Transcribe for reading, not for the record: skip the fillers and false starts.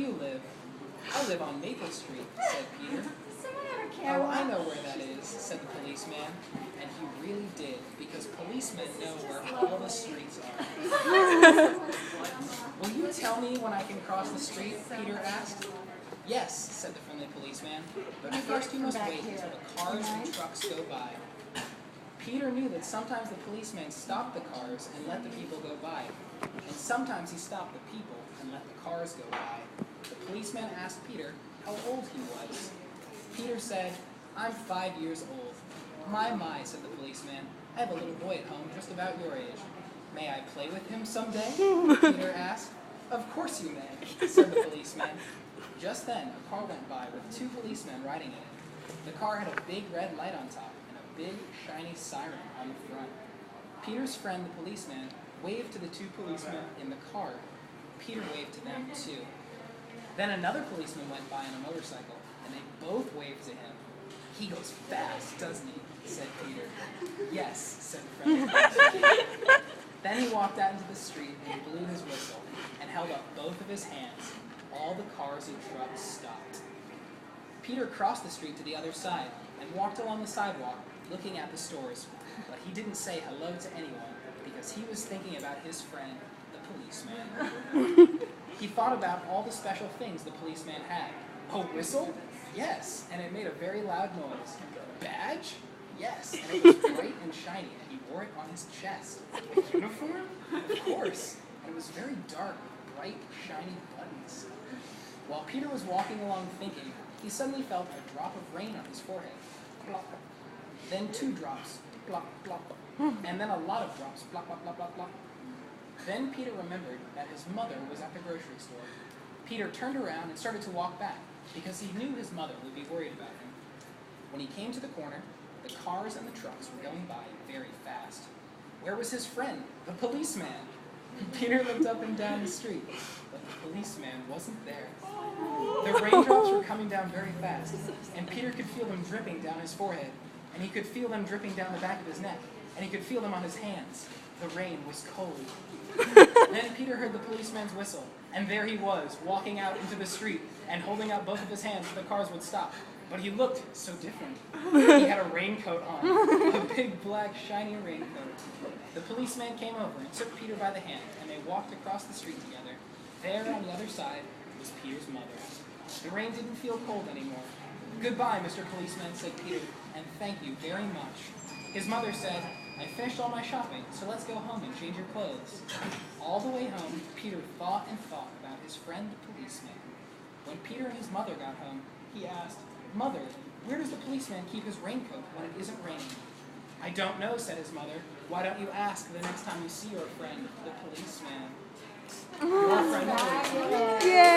you live? I live on Maple Street, said Peter. Oh, I know where that is, said the policeman. And he really did, because policemen know where all the streets are. Will you tell me when I can cross the street? Peter asked. Yes, said the friendly policeman, but first you must wait until the cars and trucks go by. Peter knew that sometimes the policeman stopped the cars and let the people go by, and sometimes he stopped the people and let the cars go by. The policeman asked Peter how old he was. Peter said, I'm 5 years old. My, said the policeman, I have a little boy at home just about your age. May I play with him someday? Peter asked. Of course you may, said the policeman. Just then, a car went by with 2 policemen riding in it. The car had a big red light on top and a big, shiny siren on the front. Peter's friend, the policeman, waved to the 2 policemen in the car. Peter waved to them, too. Then another policeman went by on a motorcycle, and they both waved to him. He goes fast, doesn't he? Said Peter. Yes, said the friend. Then he walked out into the street and blew his whistle and held up both of his hands. All the cars and trucks stopped. Peter crossed the street to the other side and walked along the sidewalk looking at the stores, but he didn't say hello to anyone because he was thinking about his friend, the policeman. He thought about all the special things the policeman had. A whistle? Yes, and it made a very loud noise. A badge? Yes, and it was bright and shiny, and he wore it on his chest. A uniform? Of course, and it was very dark with bright, shiny buttons. While Peter was walking along thinking, he suddenly felt a drop of rain on his forehead. Plop. Then 2 drops. Plop, plop. And then a lot of drops. Plop, plop, plop, plop, plop. Then Peter remembered that his mother was at the grocery store. Peter turned around and started to walk back, because he knew his mother would be worried about him. When he came to the corner, the cars and the trucks were going by very fast. Where was his friend, the policeman? Peter looked up and down the street, but the policeman wasn't there. The raindrops were coming down very fast, and Peter could feel them dripping down his forehead, and he could feel them dripping down the back of his neck, and he could feel them on his hands. The rain was cold. Then Peter heard the policeman's whistle, and there he was, walking out into the street and holding out both of his hands so the cars would stop. But he looked so different. He had a raincoat on, a big black shiny raincoat. The policeman came over and took Peter by the hand, and they walked across the street together. There on the other side was Peter's mother. The rain didn't feel cold anymore. Goodbye, Mr. Policeman, said Peter, and thank you very much. His mother said, I finished all my shopping, so let's go home and change your clothes. All the way home, Peter thought and thought about his friend the policeman. When Peter and his mother got home, he asked, Mother, where does the policeman keep his raincoat when it isn't raining? I don't know, said his mother. Why don't you ask the next time you see your friend, the policeman? Your friend, the policeman. Yay!